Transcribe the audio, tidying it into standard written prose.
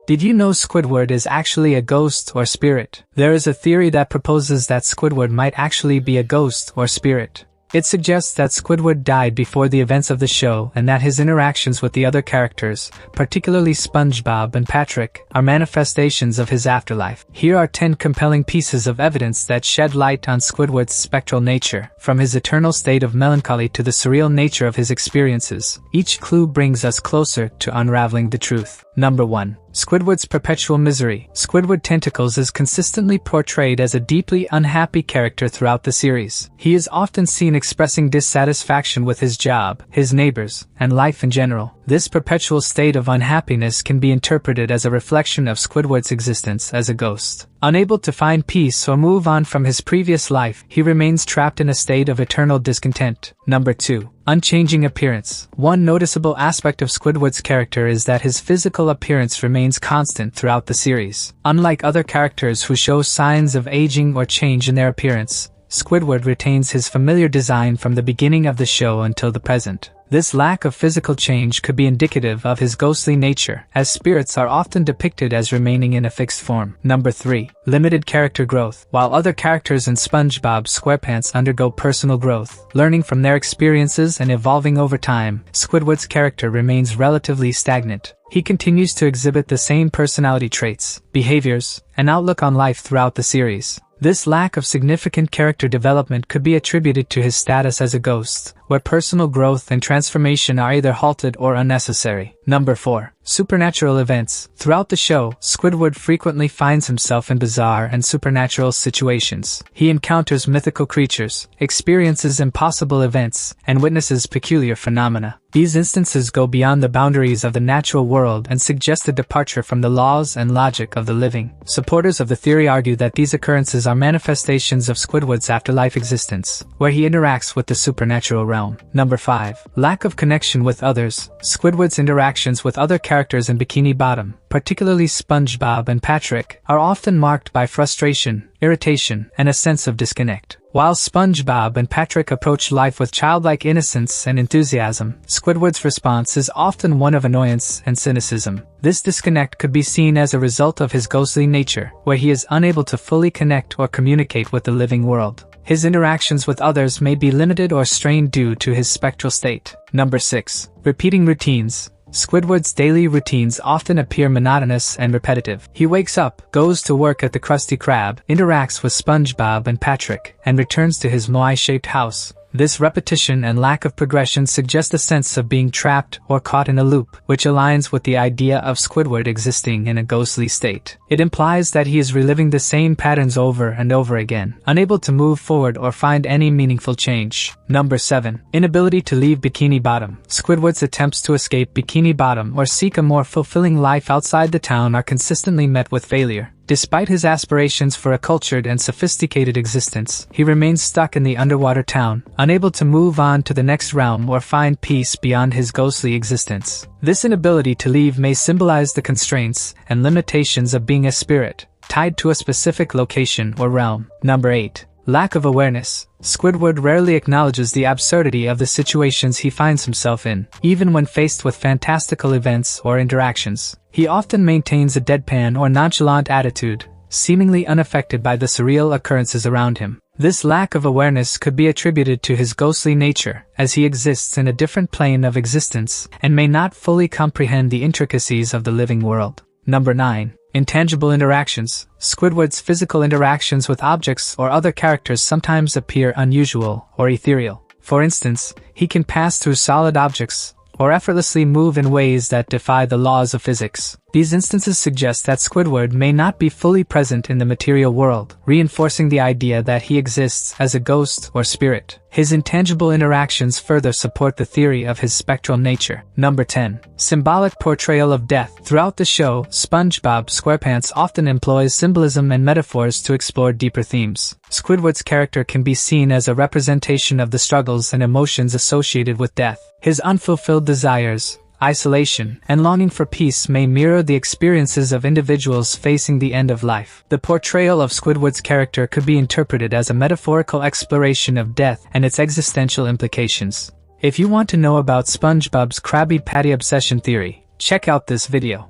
Did you know Squidward is actually a ghost or spirit? There is a theory that proposes that Squidward might actually be a ghost or spirit. It suggests that Squidward died before the events of the show and that his interactions with the other characters, particularly Spongebob and Patrick, are manifestations of his afterlife. Here are 10 compelling pieces of evidence that shed light on Squidward's spectral nature, from his eternal state of melancholy to the surreal nature of his experiences. Each clue brings us closer to unraveling the truth. Number 1. Squidward's Perpetual Misery. Squidward Tentacles is consistently portrayed as a deeply unhappy character throughout the series. He is often seen expressing dissatisfaction with his job, his neighbors, and life in general. This perpetual state of unhappiness can be interpreted as a reflection of Squidward's existence as a ghost. Unable to find peace or move on from his previous life, he remains trapped in a state of eternal discontent. Number 2. Unchanging appearance. One noticeable aspect of Squidward's character is that his physical appearance remains constant throughout the series. Unlike other characters who show signs of aging or change in their appearance, Squidward retains his familiar design from the beginning of the show until the present. This lack of physical change could be indicative of his ghostly nature, as spirits are often depicted as remaining in a fixed form. Number 3. Limited character growth. While other characters in SpongeBob SquarePants undergo personal growth, learning from their experiences and evolving over time, Squidward's character remains relatively stagnant. He continues to exhibit the same personality traits, behaviors, and outlook on life throughout the series. This lack of significant character development could be attributed to his status as a ghost, where personal growth and transformation are either halted or unnecessary. Number 4. Supernatural events. Throughout the show, Squidward frequently finds himself in bizarre and supernatural situations. He encounters mythical creatures, experiences impossible events, and witnesses peculiar phenomena. These instances go beyond the boundaries of the natural world and suggest a departure from the laws and logic of the living. Supporters of the theory argue that these occurrences are manifestations of Squidward's afterlife existence, where he interacts with the supernatural realm. Number 5. Lack of connection with others. Squidward's interactions with other characters in Bikini Bottom, particularly SpongeBob and Patrick, are often marked by frustration, irritation, and a sense of disconnect. While SpongeBob and Patrick approach life with childlike innocence and enthusiasm, Squidward's response is often one of annoyance and cynicism. This disconnect could be seen as a result of his ghostly nature, where he is unable to fully connect or communicate with the living world. His interactions with others may be limited or strained due to his spectral state. Number 6. Repeating routines. Squidward's daily routines often appear monotonous and repetitive. He wakes up, goes to work at the Krusty Krab, interacts with SpongeBob and Patrick, and returns to his moai-shaped house. This repetition and lack of progression suggest a sense of being trapped or caught in a loop, which aligns with the idea of Squidward existing in a ghostly state. It implies that he is reliving the same patterns over and over again, unable to move forward or find any meaningful change. Number 7. Inability to leave Bikini Bottom. Squidward's attempts to escape Bikini Bottom or seek a more fulfilling life outside the town are consistently met with failure. Despite his aspirations for a cultured and sophisticated existence, he remains stuck in the underwater town, unable to move on to the next realm or find peace beyond his ghostly existence. This inability to leave may symbolize the constraints and limitations of being a spirit, tied to a specific location or realm. Number 8. Lack of awareness. Squidward rarely acknowledges the absurdity of the situations he finds himself in, even when faced with fantastical events or interactions. He often maintains a deadpan or nonchalant attitude, seemingly unaffected by the surreal occurrences around him. This lack of awareness could be attributed to his ghostly nature, as he exists in a different plane of existence and may not fully comprehend the intricacies of the living world. Number 9. Intangible interactions. Squidward's physical interactions with objects or other characters sometimes appear unusual or ethereal. For instance, he can pass through solid objects or effortlessly move in ways that defy the laws of physics. These instances suggest that Squidward may not be fully present in the material world, reinforcing the idea that he exists as a ghost or spirit. His intangible interactions further support the theory of his spectral nature. Number 10. Symbolic portrayal of death. Throughout the show, SpongeBob SquarePants often employs symbolism and metaphors to explore deeper themes. Squidward's character can be seen as a representation of the struggles and emotions associated with death. His unfulfilled desires, isolation, and longing for peace may mirror the experiences of individuals facing the end of life. The portrayal of Squidward's character could be interpreted as a metaphorical exploration of death and its existential implications. If you want to know about SpongeBob's Krabby Patty obsession theory, check out this video.